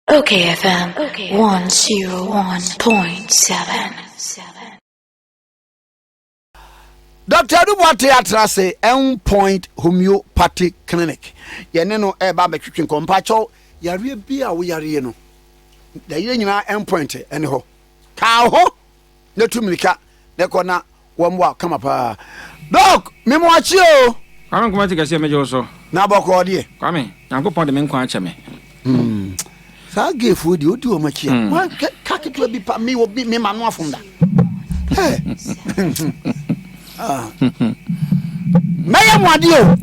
Okay, FM. 101.7. Dr. Dubois Atrase Endpoint Homeopathic Clinic. Yeneno eba betwitwen kompacho yare bia wo yare no. Da ye nyina endpoint ene ho. Ka ho na tumilika ne kona womwa kama pa. Doc, memo achi o. Kwame kuma tika se mejo so. Na boko de. Kwame, yankopon de me nkwa ache me. Sa gefu di odi o machi. Wa ka keto bi pa me wo bi me manu afunda. Hey. Maya Mwadio.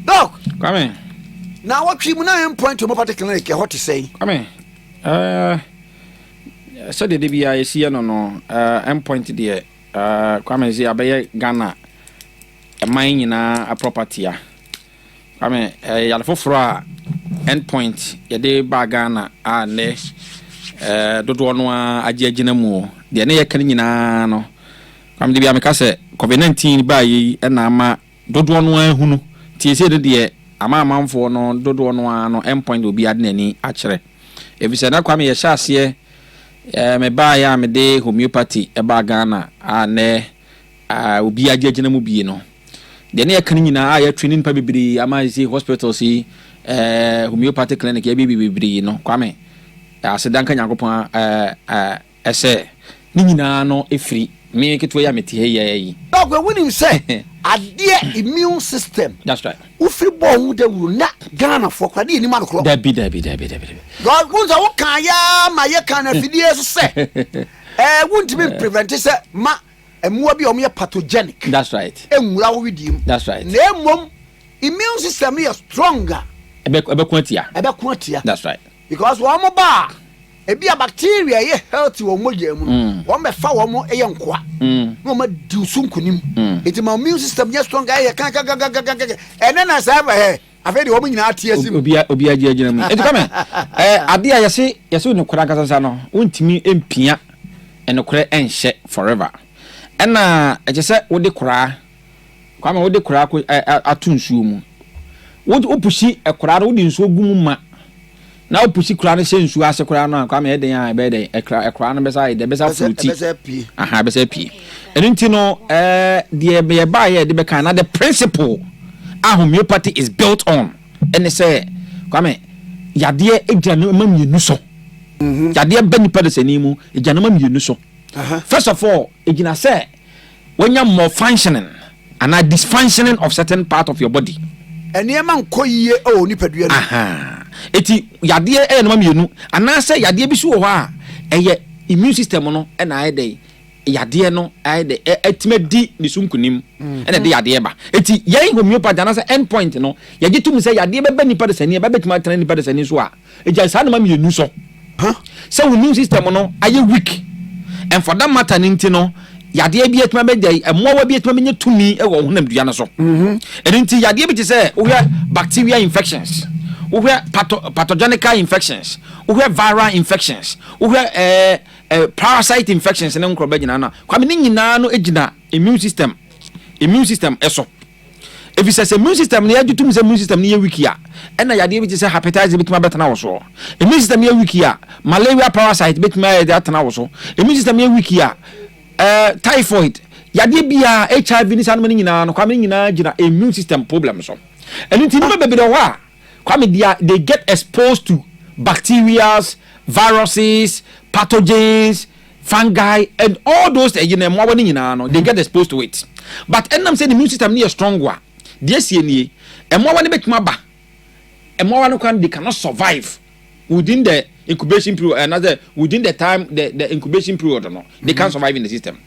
Doc, Kwame. Now what you na point to Homeopathic Clinic what to say? Kwame. So the DBI see no endpoint there. Kwame say abaye Ghana a mine nyina a property ya. Kwame ya foforo a endpoint ye de ba Ghana a ne dodo no agina mu de ne ye kan nyina no kwame de bia me ka se COVID-19 ba yi na ama dodo no ahunu tie se de ama amanfo no dodo no endpoint obi ade nani a kire ebise na kwame ye sha ase me ba ya me de homeopathy e ba Ghana a ne obi agina mu bi no de ne ye kan nyina a ye training pa bibiri ama si hospital si homeopathic clinic ye bibiri no kwame asedanka nyankopon ese ni nyina no efiri me keto ya meti he yi Doc, when him say adie immune system. That's right. Ufri bo hu de wuru na Ghana for kwade ni man kro. That be God won't wo kan ya ma ye kan afidie so say won't be prevent say ma emua bi o me pathogenic. That's right. Enwura wo widim. That's right. Na emom immune system is stronger. Ebe kwantia. That's right. Because one more bar, a be a bacteria ye healthy or mojam, one may foul more a young qua. No more do soon kunim. It's my immune system just strong guy, and then as I ever I've had a woman out here. Obia Jim. It's coming. Adia, you see, yes, no Kurakasano, won't me impia and no cray and shed forever. And I just said, what they cry, come with the crack at Tunsum. What opushi a crowd in so boom. Now pussy crown sense you ask a crown come here they bed a crown beside the best fruity. Aha besa p. And intino the be by the becana the principle our homeopathy is built on. And they say come yadia ejanum yunuso. Yadia beni pedesenimu ejanum yunuso. First of all, egina say when you're more functioning and a dysfunctioning of certain part of your body. And ye man koye o ni pedua. Aha. Eti yade no mamienu anase yade bi so ho a eye immune system no na ayede yade no ayede etimedi ni sunkunim na de yade ba eti yen homeopathy anase endpoint no yaje tum se yade be nipa de sani be betima tran nipa de sani so a eja sa na mamienu so so immune system no aye weak and for that matter ninti no yade bi etima be dey emowa bi etima menye tumi e wo honam dua na so enti yade bi ti se wo bacteria infections we have pathogenic infections, we have viral infections, we have parasite infections, and uncrobagina. Coming in no egina immune system eso. If it's a immune system, near you to immune system near wikia, and I idea which is a hepatitis bit my better now so. Immune system near wikia, malaria parasite bit my that now so. Immune system near wikia, typhoid, yadibia, HIV, this and many coming in a immune system problem so. And it's never be the war. They get exposed to bacteria, viruses, pathogens, fungi, and all those they get exposed to it. But I'm saying the immune system is stronger. This year, and more one make maba, and more one they cannot survive within the incubation period. Another within the time the incubation period, no, they can't survive in the system.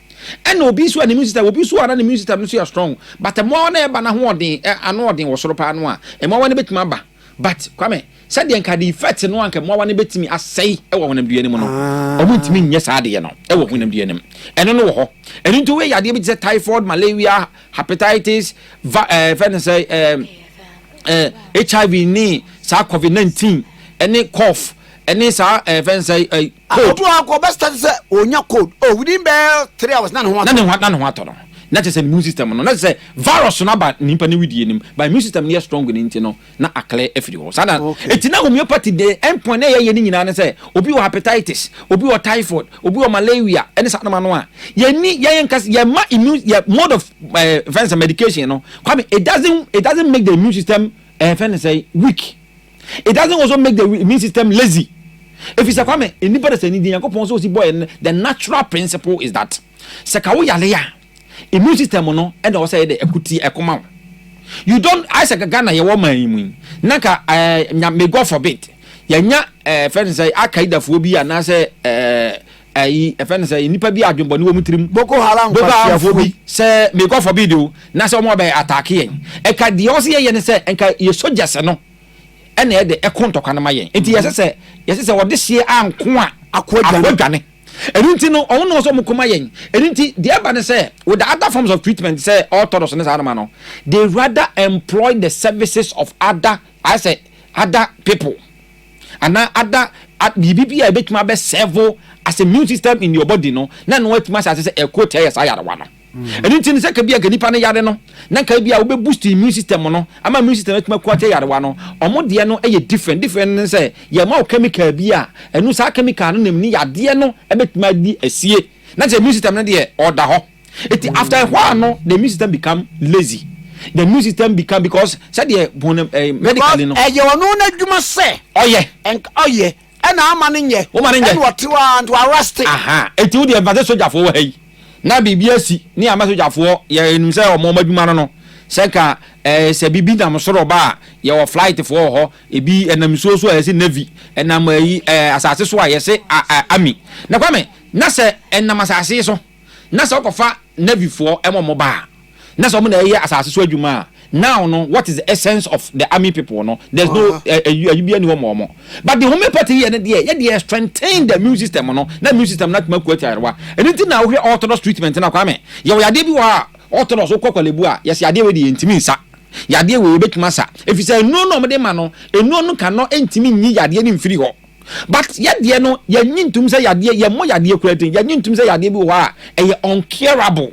And no be so an immune system will be so an immune system is strong. But the more never was sort of anwa, and more one make maba. But kwame said the enkadi effect no anke mo wane betimi asai e wo honam duane mu no o mutimi nyɛ saa de no e wo honam duane mu eno no wo ho eno nto we yade bi say typhoid, malaria, hepatitis, HIV ni sa COVID-19 any cough any sa cold to go best say onya cold within 3 hours na no ho ato no na kyerɛ sɛ immune system no na kyerɛ sɛ virus no aba nipa ne widie nim but immune system no yɛ strong ne nti no na aklɛ afiri hɔ saa na ɛti na homeopathy de endpoint na yɛyɛ ne nyinaa ne sɛ obi wɔ hepatitis obi wɔ typhoid obi wɔ malaria ɛne saa nama no a yɛni yɛyɛ nkasa yɛma immune yɛ mode of defense medication no kwame it doesn't make the immune system weak. It doesn't also make the immune system lazy. If it's a kwame nipa de sɛ ni di Nyankopɔn so si boy the natural principle is that sɛ ka wo yale ya immune system no and also the equity ekoma you don't as a Ghana ye woman mu naka may God forbid yanya friend say akaida fo bi ana sɛ friend say nipa bi adwonbɔ ne wo mutirim Boko Haram fo bi sɛ may God forbid o na sɛ omo be attack yen eka de o se ye ne sɛ enka ye soldiers no ene ye de ekontokwa na ma yen enti yɛsɛ wɔde hye anko a akwadwane ɛnti no ɔno no so mokoma yen ɛnti de aba ne sɛ with the other forms of treatment say orthodox ne saa no they rather employ the services of other people and other bibi a betuma be serve as a immune system in your body no na no watuma say ɛkɔ tɛ yɛ saa yarewa no ɛnti ne sɛ ka bia ganipa ne yare no na ka bia wo be boost immune system no ama immune system atuma kɔ tɛ yarewa no ɔmo de no ɛyɛ different ne sɛ yɛ ma chemical bi a ɛnu saa chemical no nem ni yade no ɛbɛtuma di asie na sɛ immune system no de order hɔ eti after a while no the immune system become lazy the immune system become because said the medically no ɛyɛ ɔno na dwuma sɛ ɔyɛ ɛna ama ne nyɛ ɛna wɔtewa to arrest aha eti wo de advance soldier fo wɔ ha yi na bibi asi ni ama soldier fo yɛ enim sɛ ɔmo adwuma no sɛ ka sɛ bibi na mo soro ba yɛ wɔ flight fo hɔ ebi enam so a yɛ navy enam yi asase so a yɛ se army na kwame na sɛ enam asase so na sɛ ɔkɔfa navy fo ɛmo ba na sɛ ɔmo na yɛ asase so adwuma now no what is the essence of the army people no there's no you be any more but the homeopathy here they strengthen the immune system no na immune system na tuma kwati arwa anything na we orthodox treatment na kwame ye we ade bi wa orthodox kokwalebu a yes ade we de ntimi nsa yade we betuma sa if you say no me de ma no enu no kan no ntimi nyi yade ni mfiri ho but yade no ye nyintum say yade ye mo yade kuratin ye nyintum say yade bi wa e uncurable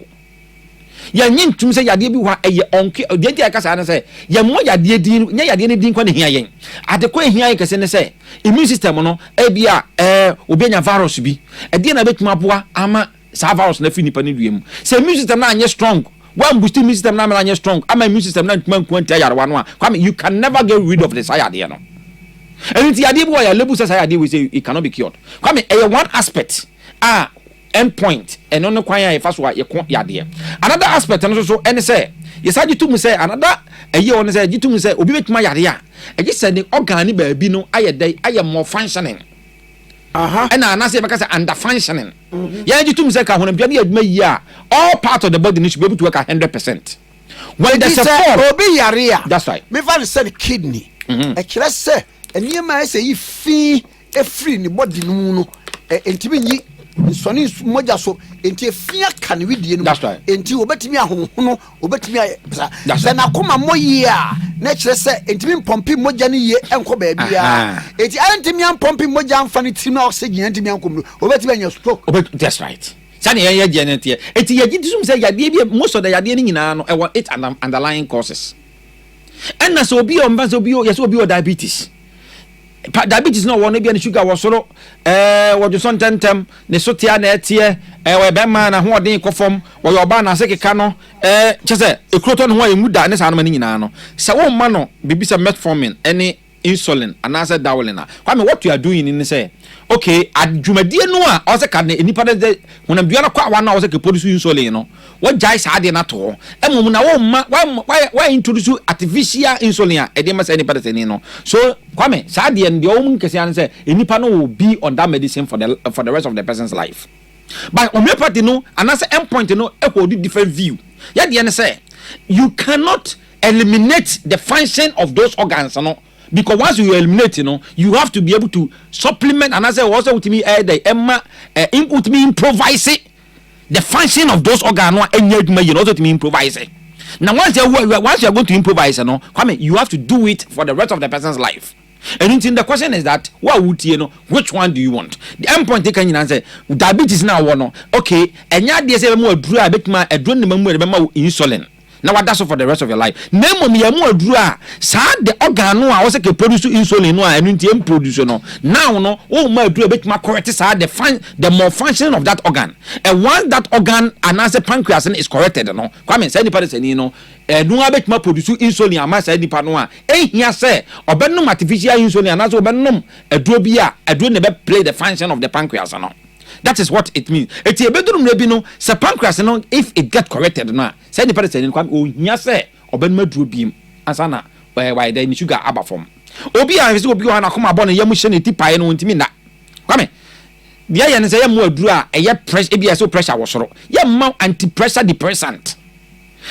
ya nyintum sɛ yadeɛ bi hɔ ɛyɛ onke deɛ nti aka saa ne sɛ yɛ mo yadeɛ din nya yadeɛ ne din kwa ne hia yɛn adekɔ hia yɛ kɛse ne sɛ immune system no ebia obi nya virus bi ɛdeɛ na betuma aboa ama saa virus na fi nipa ne dua mu sɛ immune system na anyɛ strong one boost immune system na anyɛ strong ama immune system na ntuma nkuan tia yarewa no a kwame you can never get rid of the saa yadeɛ no ɛnti yadeɛ bi wɔ yɛ lebu sɛ saa yadeɛ we say it cannot be cured kwame ɛyɛ one aspect endpoint and no kwan ya fa so ye ko yade another aspect no so ene say yesa gitum say another eye on say gitum say obi betuma yade a ege say the organ ni ba bi no aye more functioning ena ana say make say under functioning ya gitum say ka honam bia na aduma yi a all part of the body should be able to work 100% when there's a fall obi yare a that's right me fa say the kidney e kire say enima say yi fi e free ni body no no entimi nyi nsɔne moja so enti efia ka ne widie no enti obetimi ahohono obetimi sɛ na koma moyi a na kyerɛ sɛ entimi mpompi moja ne ye enko ba bia enti antimi ampompi moja amfa ne tim na oxygen antimi ankom no obetimi anya stroke that's right sani ye je ne tie enti ye gidisum sɛ yadeɛ bi most of the yadeɛ ne nyinaa no ɛwɔ it underlying causes ɛna sɛ obi o mba sɛ obi o yes obi o diabetes diabetes no one be an sugar was soro wo jo son tentem ne sotia na etie we be ma na ho odin kofom wo yo ba na sekeka no chese ekroto no ho emu da ne sa no mani nyina no se wo ma no bibisa metformin any insulin and as a dawlina kwame what you are doing in say okay adwumadie no a o se ka ne nipa de honam bia na kwa wa na o se ke produce insulin no what jai sa de na to emum na wo ma why introduce artificial insulin e de ma say nipa de ni no so kwame sa de en de o mun kese an say nipa no will be on that medicine for the rest of the person's life but homeopathy no and as endpoint no e hold different view ya de en say you cannot eliminate the function of those organs no because once you eliminate you have to be able to supplement and as also with me with me improvise the function of those organs also to me improvise now once you are going to improvise you have to do it for the rest of the person's life And the question is that what would you know? Which one do you want? The end point taken in answer diabetes now one. Okay, and ya dey say more dru a bit ma adron ne mamu e insulin. Now what that's for the rest of your life. Name me more dru a sa the organ no a wo say ke produce insulin no a enu ntie produce no. Now no o ma dru a bit ma correct sa the more function of that organ. And once that organ and as pancreas is corrected no. Kwame say anybody say no. No abet ma produce insulin ama say nipa no a ehia say obenum artificial insulin and also obenum aduro bi a aduro ne be play the function of the pancreas no. That is what it means. Eti ebedrum rebi no say pancreas no if it get corrected no say nipa say kwam ohia say obenum aduro bi ansa na why the sugar aba form obi a say obi na koma abo no yam hye ne tipae no ntimi na kwame dia ye ne say yam aduro a eye pressure ebi so pressure wo soro yam ma anti pressure depressant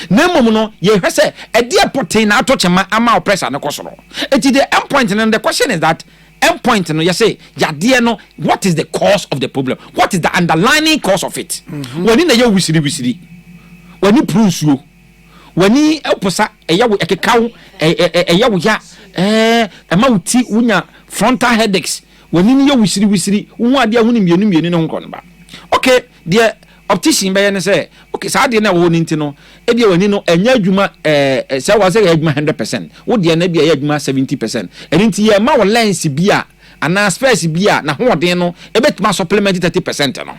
Nemo no ye hwese e dia protein na atochema ama pressure no kosoro. Eti the end point and the question is that end point no you say yade no what is the cause of the problem? What is the underlying cause of it? When in ye wisiri when you prusuo when you oposa eya wo ekekawo eya wo ya ema uti unya frontal headaches when in ye wisiri wo ade ahunu mienu no nko no ba. Okay there optician be ne say okay sa de na wo ni nti no e bia wani no enya adwuma say wa say adwuma 100% wo de na bia ya adwuma 70% eni nti ye ma wo lens bia ana space bia na ho de no e betuma supplement 30% no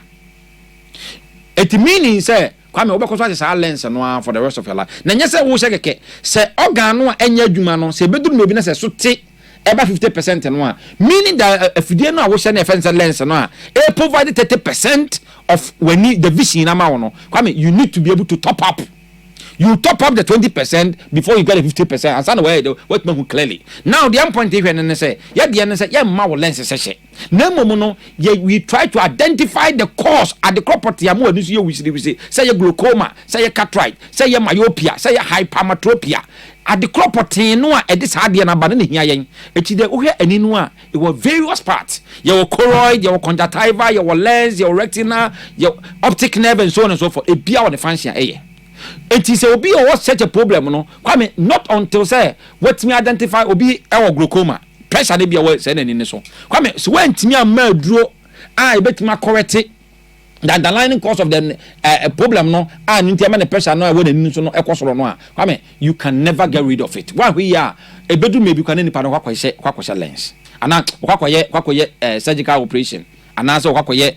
it meaning say kwame wo be ko so say lens no for the rest of your life na nya say wo hye keke say organ no enya adwuma no say beduru no bi na say so te eba 50% no a meaning that afidie no a wo hye na efense lens no a e provide 30% of when the vision amount no kwame you need to be able to top up. You top up the 20% before you get the 50%. And stand away what man clearly. Now the end point is when say yeah the answer yeah ma lens session. No no we try to identify the cause at the property amu anu you we say you glaucoma, say you cataract, say you myopia, say you hypermetropia. At the property no a this hard na ba na hia yen. Echi de wo hwe ani no a it was various parts. Your choroid, your conjunctiva, your lens, your retina, your optic nerve and so on and so forth. E bia on the function eh. It is obi or what such a problem no kwame not until say what me identify obi e glaucoma pressure dey be we say na ni so kwame so when timi am aduro a betima correct the underlying cause of the problem no and nti am the pressure no we na ni so no e kwosoro no a kwame you can never get rid of it why we are e bedu maybe kan nipa no kwakwahye lens ana kwakwahye surgical operation anase okwakoye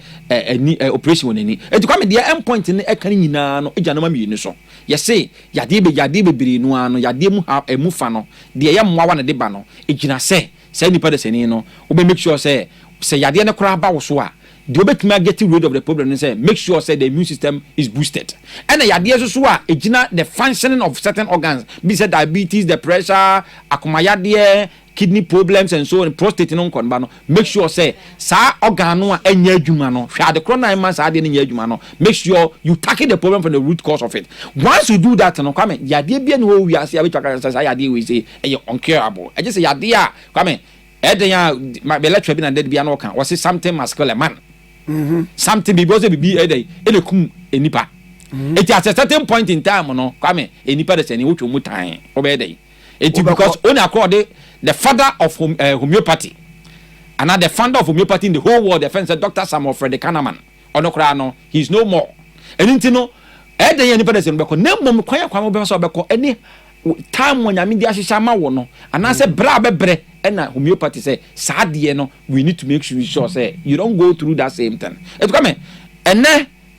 operation wonani eti kwame de end point ne eka nyina no eja no ma mienu so ye say yade bebiri no ano yade mu fa no de ye mmoa ne de ba no ejina say nipa de seni no we make sure say yade ne kora ba wo so a de obetuma get rid of the problem say make sure say the immune system is boosted and yade so a ejina the functioning of certain organs be say diabetes, the pressure, akomayade, kidney problems and so on, prostate no kon no make sure say sa organ no anya adwuma no hwa de corona man sa de nya adwuma no make sure you tackle the problem from the root cause of it. Once you do that no kwame yade bia no wi ase abetwa say yade we say e uncurable e just say yade a kwame eden ya be lecture bi na dead bia no kan was something must kill a man something because be eden ele kum enipa it at a certain point in time no kwame enipa de say ni wotwo mutan obeden it because only according the father of homeopathy and the founder of homeopathy in the whole world, the friend said Dr. Samuel Frederick Kahneman onokrano he's no more anything no eden anybody say beko na mom kwan kwa mo be so beko any time when yami dia hihya ma wo no and say bra bebre na homeopathy say saade no we need to make sure say you don't go through that same thing it come and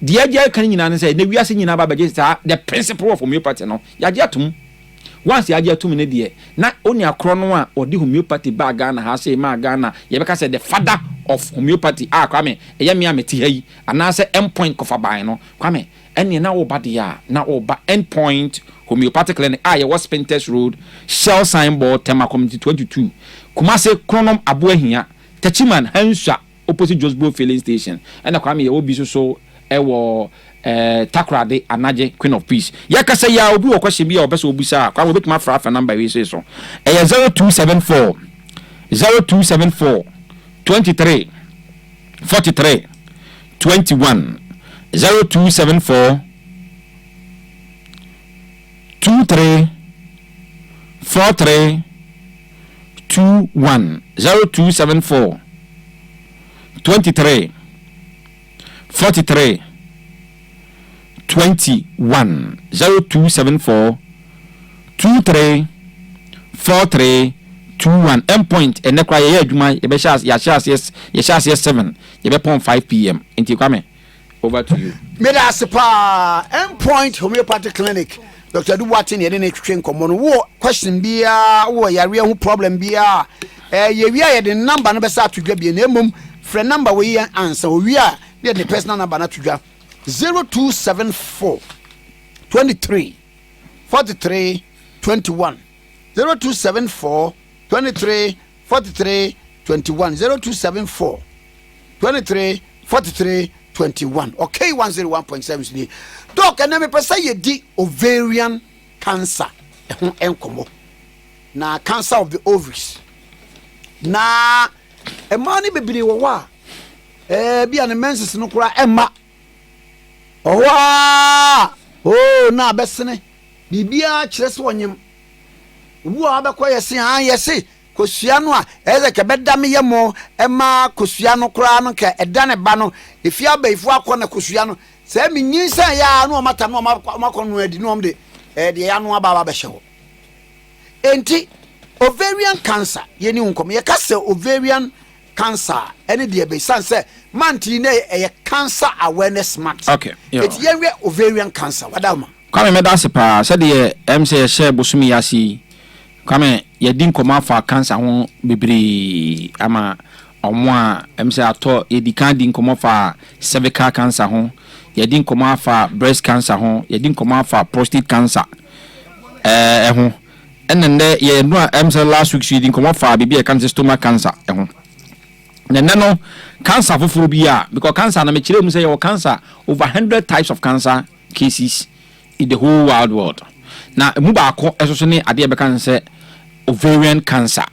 the idea kan nyina say na wiase nyina ba beje the principle of homeopathy no yaje atum once ya atum ne de na oni akro no a odi homeopathy ba Ghana ha say ma Ghana ye be ka say the father of homeopathy kwame eye me ameti hayi ana say endpoint kofa ban no kwame ene na wo ba de ya na wo ba endpoint homeopathic clinic ye was Spintex Road Shell signboard Tema Community 22 Kumase Kronom Aboahia Techiman Hansha opposite Josbo filling station ena kwame ye obi so ewo Takrade Anaje Queen of Peace yakasa ya obi wo kwahye bia obeso obusa kwa obetuma fra number we say so 0274 23 21 0274 23 43 21 0274 23 43 21 0274 23 43 21 endpoint and nekra ye adwuma ye be chance ya chance yes 7 ye be pon 5 pm enti kwame over to you. Meda sepa endpoint homeopathic clinic Dr. Duwatin ye ne twetwe nkomo no wo question bia wo yare ho problem bia ye wia ye de number no be sa atodwa bia na emom frɛ number we yan answer wo wia ne de personal number na atodwa 0274 23 43 21 0274 23 43 21 0274 23 43 21 okay 101.7 doc and me pesa ye di ovarian cancer ehun enkomo na cancer of the ovaries na emani bebiri wo wa bia ne menses no kura emma owa na besene bibia kire se wonyem wu abekọ yesi han yesi kosua no a eze ke bedam yemo ema kosua no kura no ke edane ba no efia ba ifu akọ na kosua no se minyinsa ya no mata no makọ no adi no de ya no aba be hyewo enti ovarian cancer yeni unkom ye ka se ovarian cancer any de be sanse manti na ye cancer awareness month okay eti ye ovarian cancer wadama kwame me da sepa se de MC share bosumi yasi kwame ye din koma fa cancer ho bibiri ama omo a MC ato ye di kan din koma fa cervical cancer ho ye din koma fa breast cancer ho ye din koma fa prostate cancer ho enende ye no MC last week she din koma fa bibi cancer stomach cancer ho no cancer foforo bia because cancer na me kire mu say your cancer over 100 types of cancer cases in the whole world na mu ba ko eso ne ade be kan say ovarian cancer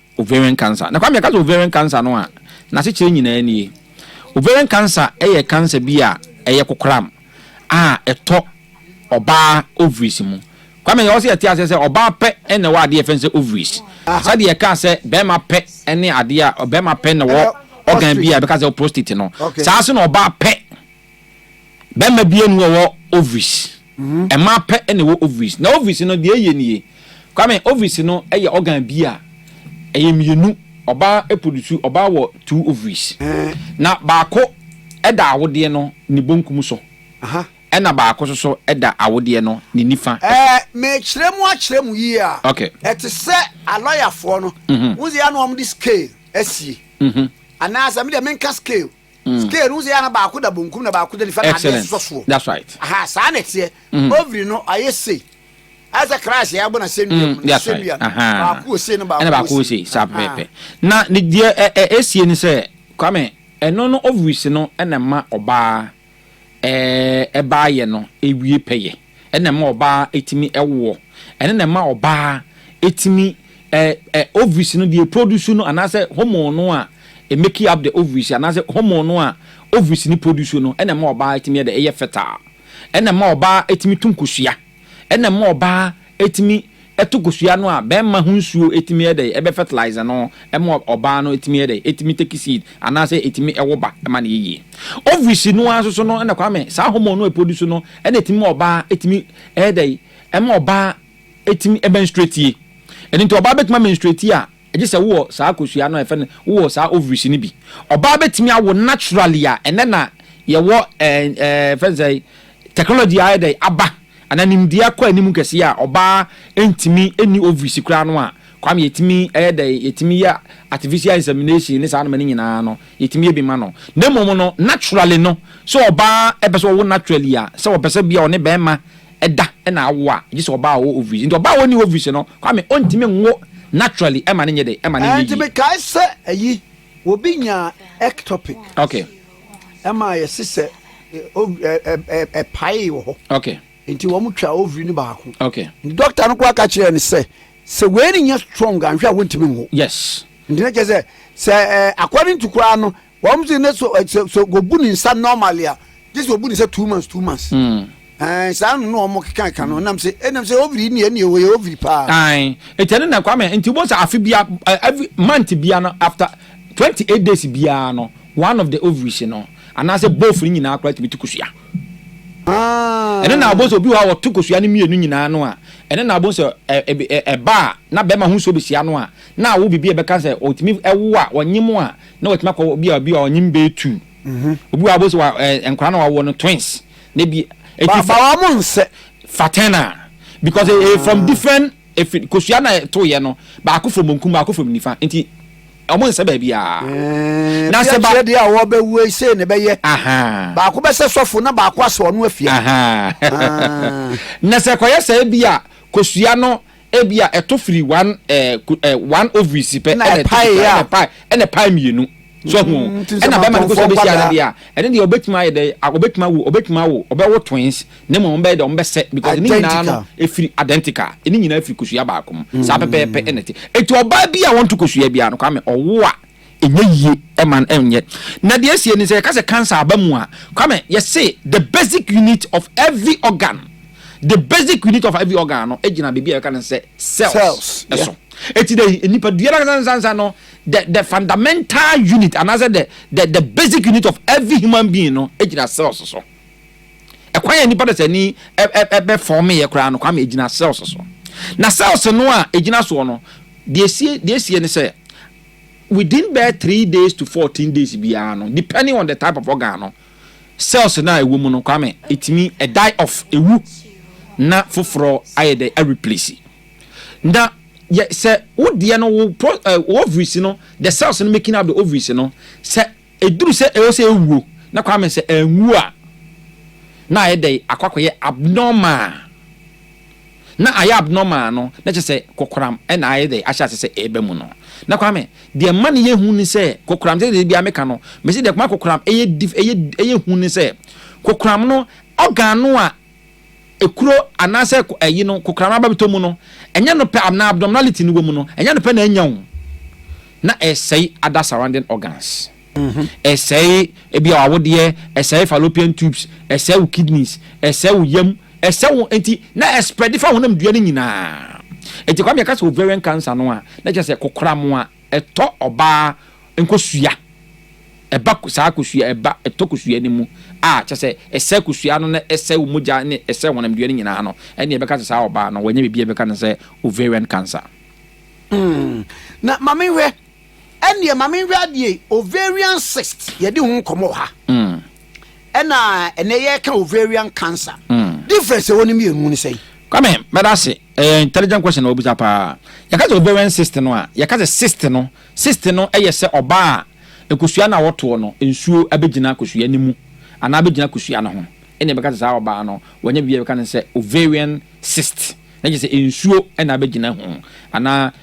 na kwa me ka ovarian cancer no a na se kire nyina nie ovarian cancer eye cancer bia eye kokram a eto oba ovaries mu kwa me yo se ati ase oba pe ene wa ade fe say ovaries sa de ka say be ma pe ene ade a be ma pe na wo organ bia because of prostate no sa so na oba pe be ma bia nu wo ovaries e ma pe ene wo ovaries na ovaries no de eye nie kwame ovaries no eye organ bia eye mienu oba produce oba wo 2 ovaries na baako eda awode no ni bonkum so ena baako so eda awode no ni nifa me kiremu yi a okay ete se a lawyer for no wuzi ya no am this scale asie anasa me de menka scale scale wuzi ya na baako da bonkum na baako da nifa na de so that's right sa na tie ovary no ayese as a crash ya bona sendua baako se no baako se sa pepe na ni die esie ni se kwame eno no ovaries no ena ma oba eba ye no ewie peye ena ma oba etimi ewo ena na ma oba etimi ovaries no dey produce no anase hormone no a make up the ovaries anase hormone no a ovaries ni produce no ena ma oba etimi de eye fertile ena ma oba etimi tunkosua ena ma oba etimi etugosua no a be ma hunsuo etimi de ebe fertilizer no ema oba no etimi de etimi take seed anase etimi ewoba ema na yeye ovaries no aso no ena kwame sa hormone no e produce no ena etimi oba etimi de ema oba etimi menstruate eni nti oba betima menstruate a eje se wo sa akosua no efe wo sa ovaries ni bi oba betimi awo naturally a ene na ye wo say technology a dey aba ananim dia kwa anim kese a oba entimi eni ovaries kura no a kwam yetimi yetimi ya artificial insemination ni sa no mani nyina no yetimi ebi ma no na momo no naturally no so oba ebeso wo naturally a so obese bia one be ma eda na awo a je so oba wo ovaries nti oba wo ni ovaries no kwam ontimi nwo naturally ema ne nyede ema ne nti me kai se ayi obi nya ectopic okay ema yesise pai wo okay nti wo mutwa ovary ni baako okay doctor no kwa ka kire ni se we ni nya strong anhwa wontimi nwo yes nti ne kese se according to kwa no wo mzi ne so go bu ni nsa normally a this go bu ni say 2 months saa no omo keka no nam se oviri ni we oviri pa ai etene na kwame nti bo sa afi bia every month bia no after 28 days bia no one of the ovaries no anase both ni nyina akra tibi tukusua ene na bo so bi wa tukusua ni mienu nyina no a ene na bo so ba na be ma hu so besia no a na wo bibia be ka se otimi ewo a wonyim a na wotima ko bi a onyim be tu obi wa bo so enkra na wa no twins na bi fatena because from different if kusiana to ye no ba ko from nkum ba ko from nifa nti omo nse ba bia na se ba de a wo be we se ne be ye ba ko be se sofo na ba ko aso no afia na se ko ye se bia kusiano ebia eto free one ovary sipe na pie mienu so hu ena be man ko so be sia na dia ene de obetima ye de obetima wo obewo twins ne mo be de o be se because ni nyina no efiri identical ni nyina efiri kusua ba akom sa pepepe enete etu oba bi a won to kusua bia no kwa me owo a enye yie e man enye na de asie ni se ka se cancer abamu a kwa me ye say the basic unit of every organ no ejina bibia ye kan say cells eso eti de nipa duara sansa no the fundamental unit and as the basic unit of every human being no ejina cells so ekwan ya nipa de sani be form ye kra no kwa me ejina cells so na cells no a ejina so no de sie ni say within by 3 days to 14 days bia no depending on the type of organ no cells na ewu mu no kwa me etimi a die off ewu na foforo ayede a replace nda ye se wo de no ovaries no the cells no making up the ovaries no se eduru se e se ewuo na kwa me se enwu a na ayede akwakoye abnormal na aye abnormal no na che se kokoram e na ayede ahya se ebe mu no na kwa me de man ye hu ni se kokoram se de bia meka no me se de kwa kokoram eye hu ni se kokoram no organ no a ekuro anase eyi no kokran ba betomu no enya no pe abnormality ni wo mu no enya no pe na enya wo na esay other surrounding organs esay ebi awode esay fallopian tubes esay kidneys esay yam esay enti na spread fa honam dua ni nyina enti kwa me ka se ovarian cancer no a na je se kokram a eto oba enkosua eba saa kosua eba eto kosua ni mu a chese ese kusua no na ese umuja ne ese wonam duane nyina no ene e beka saa oba no wanya bibia beka no se ovarian cancer na mamenwe ene mamenwe adie ovarian cyst ye de hu komo ha ena ene ye ka ovarian cancer difference woni mi enu ni sei come medase intelligent question obi pa yaka ovarian cyst no a yaka cyst no eye se oba ekusua na woto no ensuo abegina kusua ni mu ana abegina kusua na ho ene beka saa oba no wanya bia beka ne se ovarian cyst na je se ensuo na abegina ho ana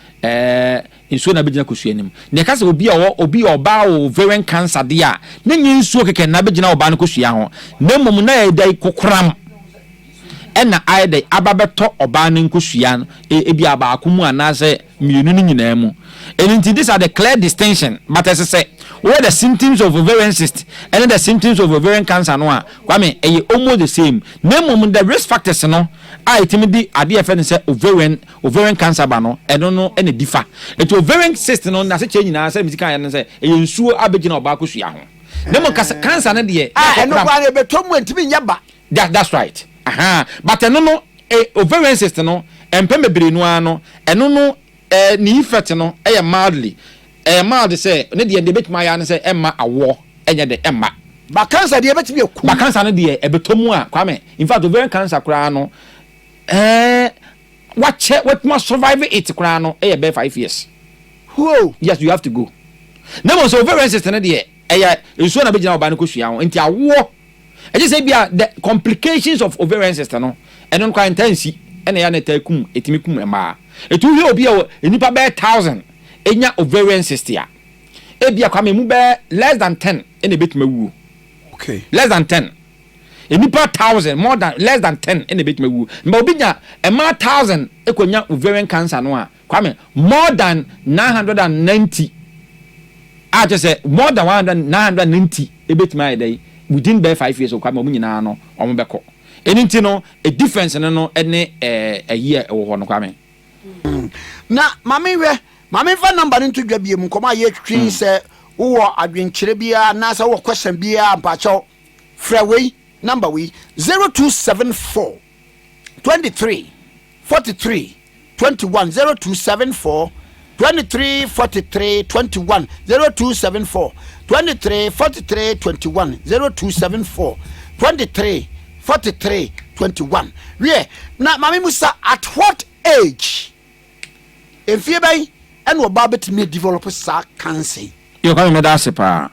ensuo na abegina kusua ni mu ne ka se obi oba ovarian cancer dia na nyi ensuo keke na abegina oba no kusua ho na mum na edai kokoram ena aide ababeto oba no kusua ebi aba akumu ana se mienu ni nyina mu and these are the clear distinction but as I say what the symptoms of ovarian cyst and the symptoms of ovarian cancer no a kwame almost the same name the risk factors no itimidi ade efe ne say ovarian cancer ba no eno no ene differ it ovarian cyst no na se che nyina se misika ya ne say ensuo abegina oba kosua ho name cancer ne de eno kwa ne betomu ntimi nyaba that's right but eno no ovarian cyst no empem bebre no ano eno no ni effect no mildly mild say ne de betima ya ne say emma awo enye de emma ba cancer de betimi eku ba cancer ne de ebetomu a kwame in fact ovarian cancer kura no what must survive it kura no be 5 years. Whoa. Yes, you have to go. Nemo so ovarian cyst ne de enso na begina oba ne kosua ho enti awo e just say bia the complications of ovarian cyst no eno kwa intensi ene ya na takum etimi kum ema etu hwe obi a enipa be 1000 enya ovarian cyst ya ebia kwa me mu be less than 10 ene betima wu. Okay, less than 10 enipa 1000 more than less than 10 ene betima wu mba obi nya ema 1000 ekonya ovarian cancer no a kwa me more than 990 I just say more than 990 ebetima dey within by 5 years o kwa me omu nyina no omu beko Anything no a difference no any a year or no kwame. Na mame fa number into dwa biem koma ye twin se wo adwenkyere bia na sa wo question bia mpacho freeway number we 0274 23 43 21 0274 23 43 21 0274 23 43 21 0274 23 43 21 we na mame musa at what age if you buy and what babet may develop sa cancer you come with us pa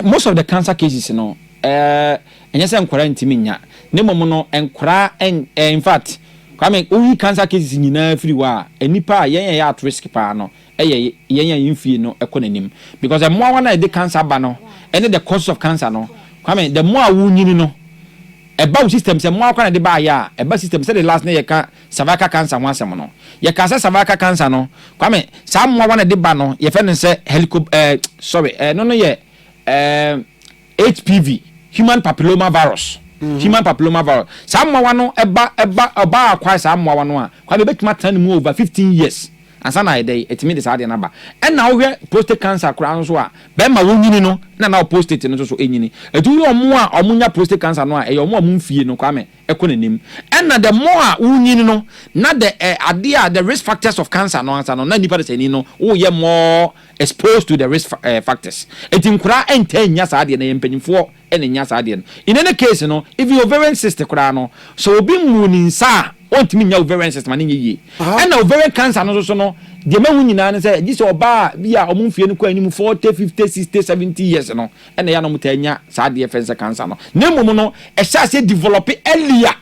most of the cancer cases you know enye se nkwara ntimi nya ne momo no enkwara in fact kwame oyi cancer cases nyina free wa enipa yen ya at risk pa no yen yimfie no ekonanim because the more one dey cancer ba no and the cause of cancer no kwame the more wunyini no eba system se more kwa dey ba ya eba system say the last na ye ka cervical cancer ho asem no ye ka say cervical cancer no kwame sa more one dey ba no ye fe ne say no ye HPV human papilloma virus. Human papilloma virus. Some one eba acquire some one a kwa betuma tan mu over 15 years. Ansa na dey etimi dey sa dey number. And now we prostate cancer kra so a be ma wonyini no na prostate no so enyini. Edu yo mo a omunya prostate cancer no a e yo mo mfie no kwa me ekonanim. And na the more a wonyini no na the risk factors of cancer no ansa no na nipa dey sani no wo ye more exposed to the risk factors. Etinkura entanya sa dey na yempanyimfo enya sa dey no. In any case no if you ovarian cyst kra no so obi mu ni nsa ontimi nya ovarian cyst ma nye and na ovarian cancer no so no de ma hunyina ne say gise oba bia omumfie no kwa anim 40 50 60 70 years no and ya no mutanya sa dey fence cancer no na mum no e sha say develop earlier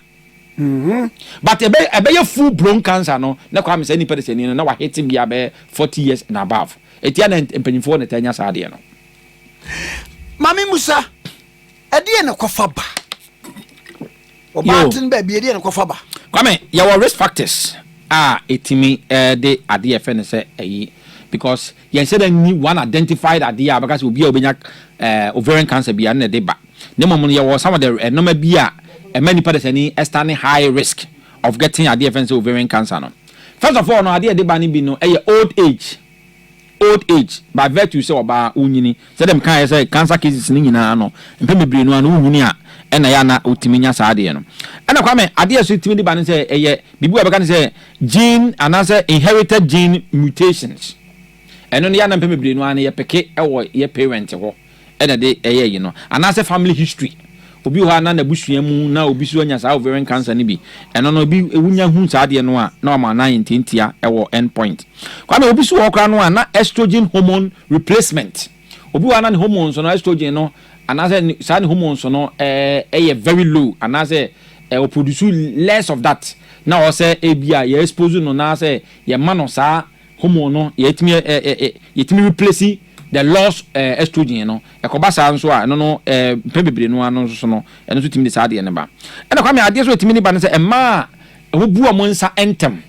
but ebe full blown cancer no na kwa me say ni person no na wa hit bia be 40 years and above etia na empanyimfo na tanya sa dey no mami musa edie na kofa ba obatin ba bi edie na kofa ba kwame your risk factors etimi de ade fn say eyi because yen said any one identified ade because obi obenya ovarian cancer bia na de ba ne mom no ye some of the normal bia many person standing high risk of getting ade fn say ovarian cancer no first of all no ade de ba ni bi no old age by virtue say oba unyini say dem kan say cancer cases ni nyina no mpe mebre no anu unyini a ena ya na otiminya sa ade no ena kwa me ade so timi di ba ne say bibu e be kan say gene and say inherited gene mutations eno ne ya na mpe mebre no anu ye peke ewo ye parent ho ena de you know and say family history obi ho na na busua mu na obi so anya sa ovarian cancer ni bi eno no bi ewunya hu sa ade no a na ma na intintia ewo endpoint kwa me obi so okra no a na estrogen hormone replacement obi ho na ne hormones no estrogen no anase sa ne hormones no very low anase o produce less of that na o say ebia ye expose no na say ye ma no sa hormone no yetimi replace the lost estrogen no ekoba sa nso a no pebebre no ano so no eno so timi de sa de ne ba ena kwa me ade so timi ne ba ne say ema obu o mo nsa entem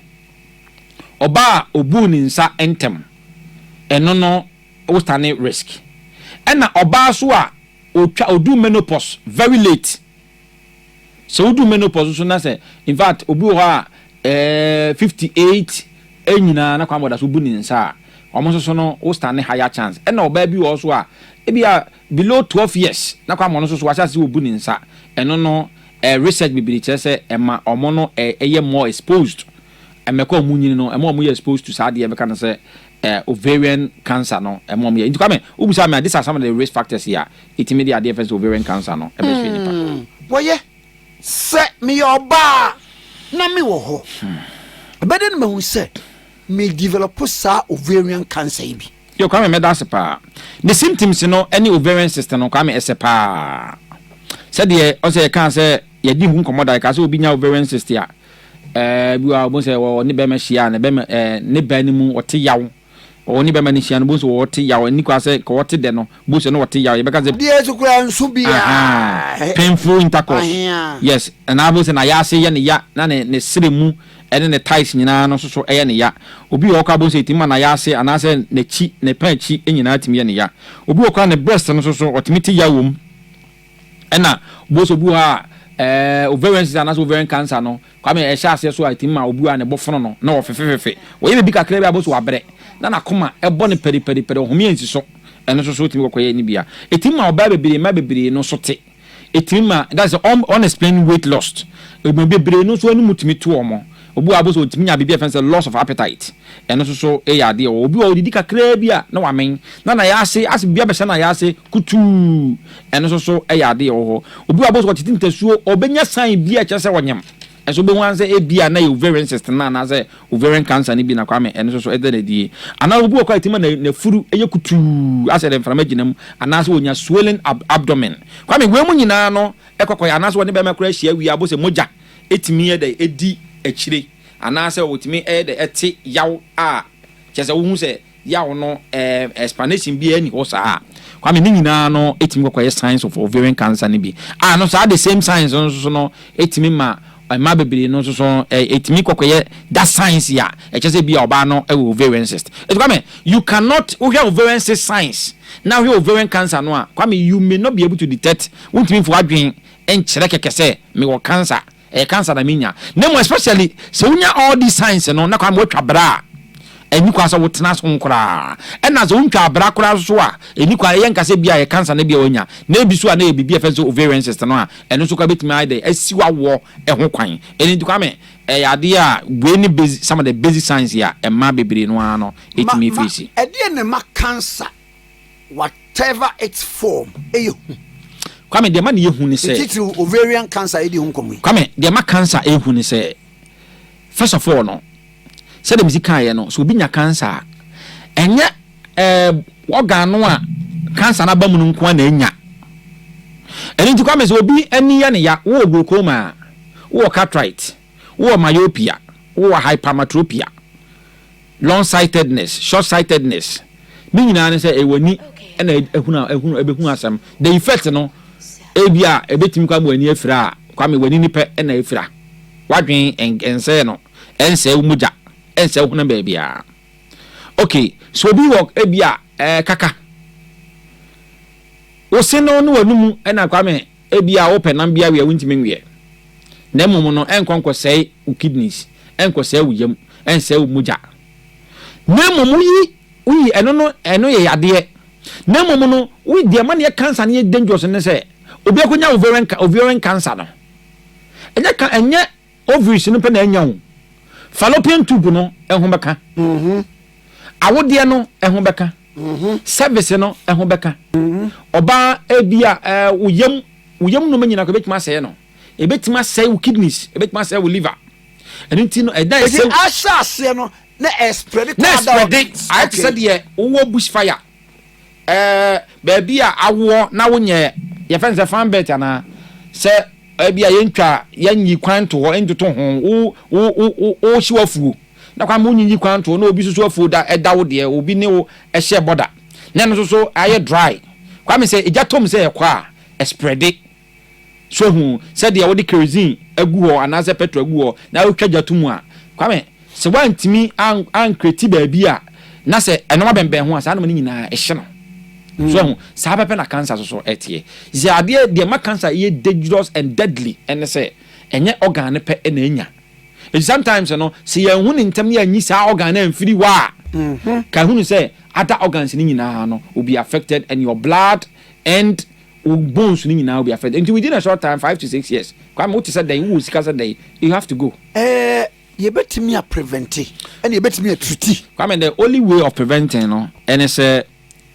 oba obu ni nsa entem eno no o stand risk ena oba so a odu menopause very late so odu menopause so na say in fact obi ho a 58 enyina na kwa moda so obu ni nsa omo so no o stand higher chance and oba bi wo so a ebia below 12 years na kwa mo so wacha se obu ni nsa eno no research bibiri che se ema omo no eye more exposed emeko omunyini no ema omo ye exposed to sad ye be kan say ovarian cancer no ema omo ye into come ubusa me these are some of the risk factors here it immediate difference ovarian cancer no ebe so nipa boye se me oba na me wo ho abeden me hu se me develop sa ovarian cancer bi yo kwame me das pa the symptoms no any ovarian cyst no kwame esepa said the o say can say ye di hu komoda ka say obi nya ovarian cyst ya bi wa bo say wo ni be ma hia na be ne ba ni mu ote yaw o ni be ma ni hia no bo so ote yaw ni kwa say ko ote de no bo so no ote yaw ye be ka say die so kura nsu bia painful intercourse yes and I was na ya say ye ne ya na ne sire mu ene ne ties nyina no so eye ne ya obi o kwa bo se timma na ya ase anase ne chi ne pan chi nyina timi ye ne ya obi o kwa ne breast no so otimiti ya wom ena bo so bu ha ovarian cyst anaso ovarian cancer no kwame e sha ase so atim ma obu a ne bofono no na ofefefefe wo ye bi kakra bi aboso wabre na nakoma e bo ne peri ohumi ansi so eno so timi kokoye ni bia etim ma oba bebere no so te etim ma that's unexplained weight loss bebere no so anu mutimi to omo obu aboso otimi nya bibia fense loss of appetite eno so e ya de obi o didi kakra bia na wamen na ya ase bibia be na ya ase kutu eno so e ya de ho obi aboso titintesuo obenya sign bia kyese wonyam eso be wan say e bia na ovarian cyst na say ovarian cancer ni bi na kwame eno so e de die ana obi o kwa titima na furu eye kutu ase de mframa ginam ana say onya swelling abdomen kwame we mu nyina no ekokoya ana so ne be makura hia wi abose moja etimi ye de edi achire ana say otimi e de eti yaw a kyese wo hu say yaw no explanation bi ani ho saa kwame ni nyina no etimi kokoye signs of ovarian cancer ni bi no so the same signs no etimi ma ma bebere no so etimi kokoye that science ya kyese bia oba no ovarian cyst kwame you cannot we have ovarian cyst science now we ovarian cancer no kwame you may not be able to detect untimi for adwen enkyere kekese me wo cancer cancer na minya nemo especially so unya all these signs no na kwame wotwa bra eni kwa so wotena so nkora ena so untwa bra kora so a eni kwa ye nkase bia ye cancer na bia onya na ebi so a na ye bibia fe so ovarian cyst no a eno so kwa betimi ade asiwa wo ho kwan eni nti kwame yade a we ni basic some of the basic signs ya ema bebere no ano etimi face ede ne ma cancer whatever its form kwame de ma ne yehu ni say titi ovarian cancer edi hu komu kwame de ma cancer ehu ni say first of all no say dem zika ye no so obi nya cancer enye organ no a cancer na ba mu nko na enya eni nti kwame so obi ani ya ne ya wo glaucoma wo cataract wo myopia wo hypermetropia long sightedness short sightedness bi nyina ne say ewani na ehunu ebehunu asam the effect no ebia ebetimi kwa wani afira kwame wani ni pe na afira wadwen ense no ense umuja ense huna baabia okay so bi work ebia kaka wo se no no wanumu na kwame ebia wo penam bia we wuntimi nwie na mum no enkonko sei kidneys enko sei wuyam ense umuja na mum yi eno ye yade na mum no we de man ye cancer ne dangerous ne say obi akonya ovarian cancer no enye ovaries no pe na enya wo fallopian tube no ehun beka awode no ehun beka service no ehun beka oba ebia uyam no manyina ko betima sey no ebetima sey wo kidneys ebetima sey wo liver enti no eda sey asase no na spread I said ye wo bushfire baby a awo na wonye ye fense fan bet ana se bia yentwa yanyi kwan to ho entoto ho wo shiwafu na kwa munyi kwan to na obi susu afu da wo de obi ne wo ehye border na no so aye dry kwa me se ejatom se ekwa spread so hu se de wo de kerosene agu ho ana se petrol agu ho na wo twa jatum a kwa me se wantimi an kreti baby a na se enoma bemben ho asa na nyina ehye no so sa pepe na cancer so etie ze ade de ma cancer ye dangerous and deadly and say enye organ pe na enya sometimes no se ye hu ni ntem ye anyi sa organ na mfiri wa ka hu ni say other organs ni nyina no will be affected and your blood and bones ni nyina will be affected until within a short time 5 to 6 years kwa mo ti say then you sika say then you have to go ye betimi a prevent and ye betimi a treat kwa me the only way of preventing no and say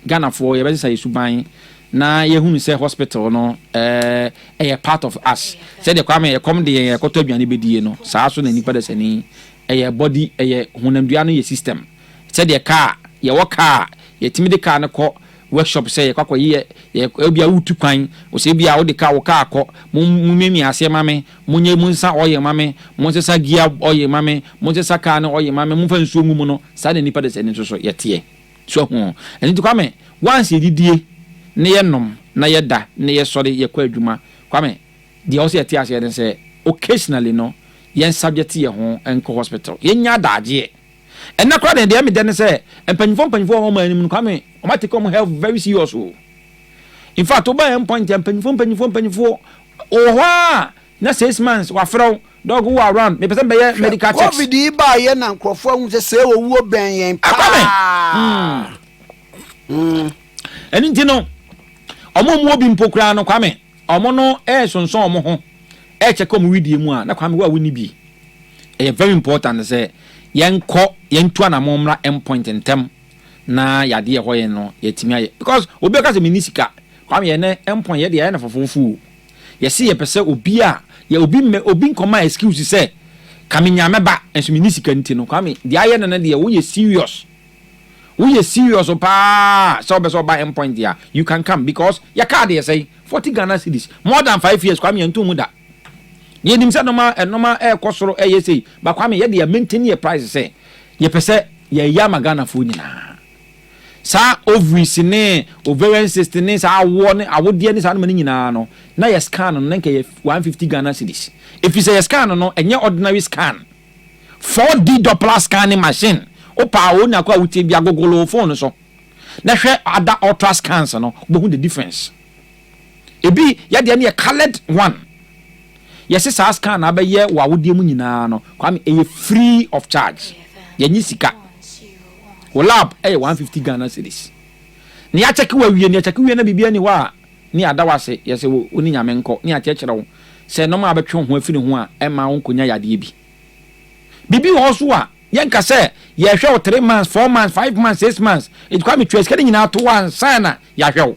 Ghana for ye say suban na ye hunu say hospital no a part of us say the kwame ye come de ye koto aduane bedie no saa so na nipa de sani ye body ye hunamdua no ye system say the car ye wo car ye timi de car no ko workshop say ye kwakọ ye ebia wutu kwan o say bia wo de car wo car ko mumemi ase mame munye munsa oye mame munsa gia oye mame munsa car no oye mame munfa nsuo mu no saa na nipa de sani so ye tie so hu eni to kwame once yedidie ne ye nom na ye da ne ye sori ye kwa adwuma kwame the also ye tia se say occasionally no ye subject ye ho enko hospital ye nya daage en na kwa de me de say empanifo ho ma anim kwame o ma take health very serious o in fact oba em point empanifo o ho na 6 months wa frɛw dog wo around me person be medical checks covid ba ye na nkrofo hu se owuo ben yen pa eni nti no omo mu obi mpokura no kwame omo no sonson omo ho check omo widie mu a na kwame wo a woni bi very important say yenko yentu anamo mra endpoint ntem na yade ho ye no yetimi aye because obi ka se minisika kwame ye ne endpoint ye de ye na fofofu yesi ye pese obi a ye obi nkoma excuse say kaminya meba enso minisika nti no kwame de aye na de wo ye serious pa so ba endpoint there you can come because your card they say 40 Ghana cedis more than 5 years kwame yentu mu da ye nim say normal kosoro ye say ba kwame ye de maintain your price say ye pese ye yama Ghana fu nyina sa ovaries ne ovarian cyst ne sa awo ne awodie ne sa no nyina no na ye scan no nke ye 150 Ghana cedis if you say ye scan no enye ordinary scan 4D Doppler scanning machine opa wo na kwa wutie bia gogolo phone so na hwe ada ultra scans no bo the difference ebi ya de ne colored one yes sa scan na be ye wa wodie mu nyina no kwame e free of charge ye nyi sika wo lab 150 Ghana cedis ni a check wa wie na bibia ni wa ni ada wase yes oni nyame nko ni a chekere wo se no ma betwe ho afiri ho a e ma wo nkonya yade bi bibi ho so a yenka say ye hwe 3 months 4 months 5 months 6 months it kwame twes kede nyina to one sana ya hwe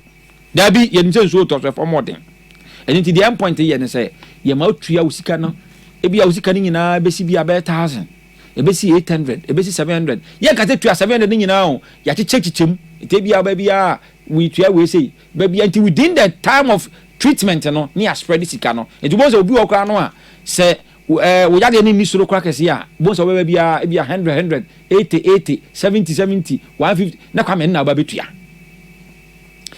da bi ye nse so to for modern and into the end point ye ne say ye ma otua usika no e bia usika ni nyina besi bia be 1000 e besi 800 e besi 700 ye ka tua 700 ni nyina o ya chechechichem ite bia ba bia we tua we say ba bia until within the time of treatment no ni a spread sika no e dubo say obi okra no a say wo yade ni suro kwa kese a bo so ba bia 100 80 70 150 na kwa me na ba betua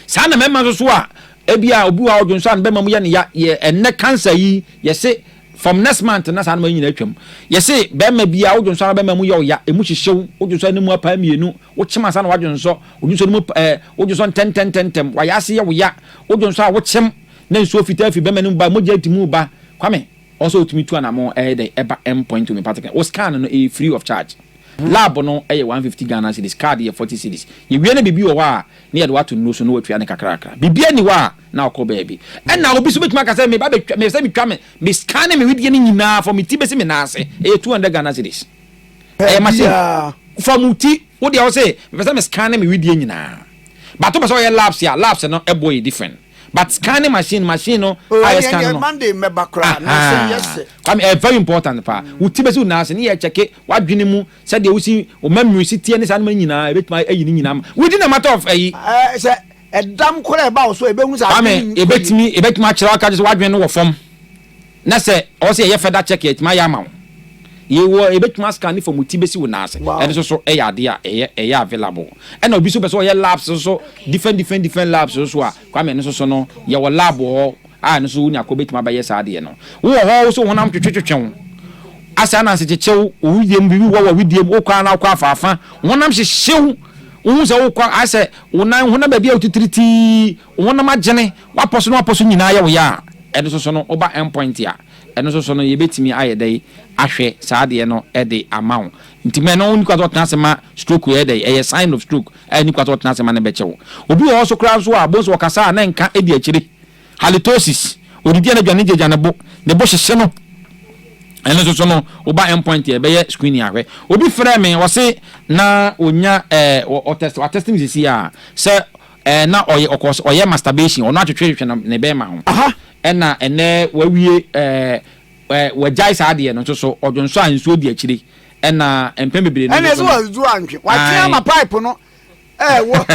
sa na memma so a ebia obi wa odwonso be mamu ye enne cancer yi ye say from next month na sa na nyina atwam ye say be ma bia odwonso be mamu ye ya emu hyehyew odwonso ne mu apa mienu wo chema sa na wadwonso odwonso ne mu odwonso 10 wa ya se ye wo ya odwonso a wo chem na nso fita fi be ma ne ba moja timu ba kwame also otumi tu anamo dey eba endpoint to me particular o scan no e free of charge lab no 150 Ghana cedis card 40 cedis ye wie na bibi wo a na ye de wato no so no watua ne kakrakra bibi ani wa na okọ baabi en na obi so betuma ka say me ba me say me twa me scan me widie ni nyina for me ti besi me na ase 200 Ghana cedis machine from uti wo de o say me say me scan me widie nyina but to be so ye labs no e boy different but scanning machine no I scan no Monday me bakra na say yes come very important pa uti besi na ase ni ye check wadwene mu say de usi o memory sitie ne sa na nyina e betuma ayi ni nyina within a matter of say edam kora ba so ebehu sa ame ebetumi akira aka je wadwen no wo fom na se o se ye feda check it ma ya ma ye wo ebetumi scan for muti besi wo na ase e so yade a e available e na obi so be so ye labs so different labs so a kwame ne so no ye wo lab ho a ne so uni akobetumi ba ye sa ade no wo ho so honam twetwetwe asa na se chechew o widiem bi wo widiem o kwa na akwa afafa honam hyehyew unza wo kwa ase wonan hona ba bia otitriti wona magene waposo nyina ya wo ya eno so no oba endpoint ya eno so no ye betimi ayedai ahwe saade no e de amount ntime no ni kwato tenasema stroke ye dey e sign of stroke ni kwato tenasema na bechewo obi wo so kra so a bonso wakasa na nka e di akire halitosis odidi na dwane jeja ne bo hyehye no eno so no oba endpoint ye be ye screen ya hwe obi frɛ me wo se na onya testing this ya se na oye masturbation ono atwetwe ne be ma ho na ene wawie wajai sa ade no so odwonso anso di akire na empem bebre no ene so wazu antwe watia ma pipe no wo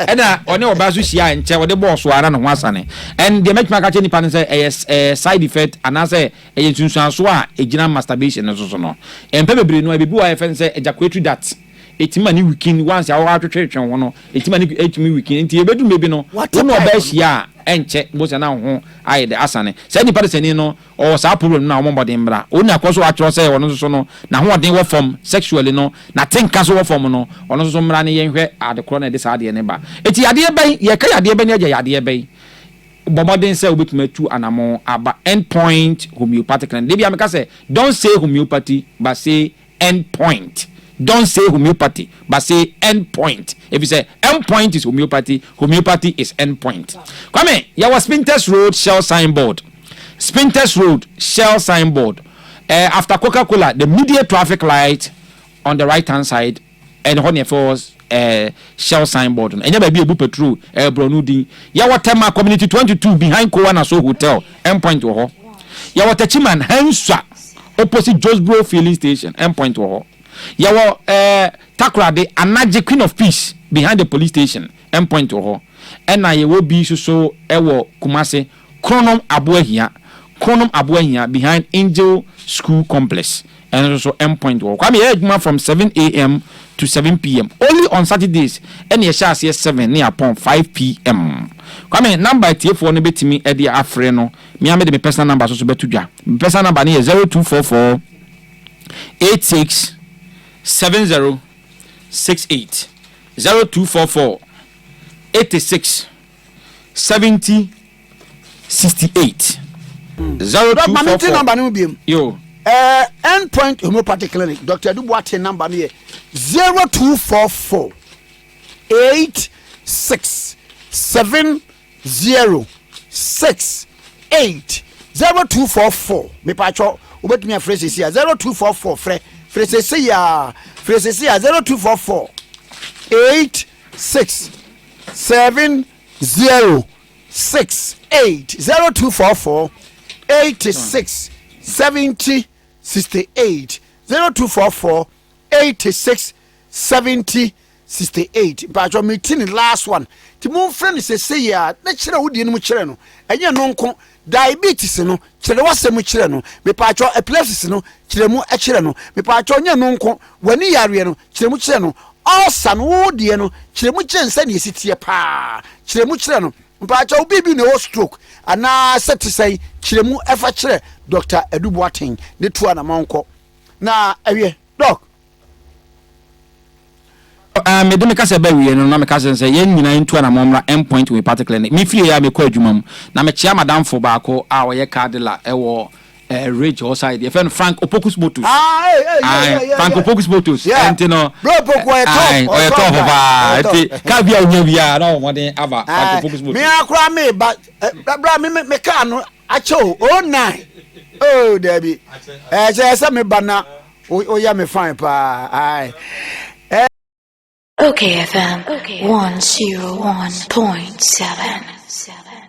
ena one oba so hia nche wo de boss ara no ho asane and the match market ni pan say side effect anase sunsun so a ejina masturbation no so no empem bebre no bebi wa efen say ejaculatory that etima ni weekend once awo atwetwe ho no etima ni etimi weekend nti ebedu mebi no wo no oba hia enche bosa na ho ayede asane say ni person no o sa problem na o mbodin bra oni akoso atro say wono so no na ho odin wo form sexually no na tenka so wo form no ono so mra ne yenhwe adekro na de sa ade ne ba eti ade ban ye ka ade ban ye ade ban bomodin say obetuma tu anamo aba endpoint homeopathic clinic. Debi ameka say don't say homeopathy but say endpoint. Don't say homeopathy but say endpoint. If you say endpoint is homeopathy, homeopathy is endpoint. Come here, your Spinters Road Shell signboard. Spinters Road Shell signboard. After Coca-Cola, the immediate traffic light on the right hand side and honey force Shell signboard. And you be a petrol Bronudi. Yawa Tema Community 22 behind Kowana So Hotel. Endpoint to her. Yawa Techiman Henswa opposite Josbro filling station. Endpoint to her. Yawa Takra de Anaji Queen of Peace behind the police station. Endpoint to her. And I will be so ewo Kumase Chronom Abuehia. Chronom Abuehia behind Angel School Complex. And also endpoint to her. Come here from 7 a.m. to 7 p.m. Only on Saturdays. And you shall see 7 near upon 5 p.m. Come in number TF1 no bet me Eddie Afreno. Me amede me personal number so betu dwa. Me personal number ni 0244 86 7068 0244 86 70 68 0244 number no be yo endpoint homeopathic clinic Dr. Dubois number ni 0244 86 7068 0244 me pacho obetumi afrese sia 0244 frese sia 0244 86 7068 0244 86 70 68 0244 86 70 68 pacho meeting last one ti mo friend say ya na kire wodi no kire no enye no nko diabetes no kire wasem kire no me pacho epilepsy no kire mu kire no me pacho enye no nko wani yare no kire mu kire no ulcer no wodi no kire mu kire nsa ne esitie pa kire mu kire no mpacha obibi ne wo stroke ana satisai kire mu efa kire Dr. Eduboaten ne tu ana manko na awie doc me de me kase ba wie no na me kase say yen nyina into na momra endpoint we particularly me fie ya me kwa adwuma mu na me chia madam fo baako a wo ye cardila ewo rage outside e fen Frank Opokus Botus Frank Opokus Botus entino bro poko e top ba ka bia onya bia na wo den aba Frank Opokus Botus me akura me ba bra me ka no acho 09 oh debi say me bana o ya me fine pa ai Okay FM 101.7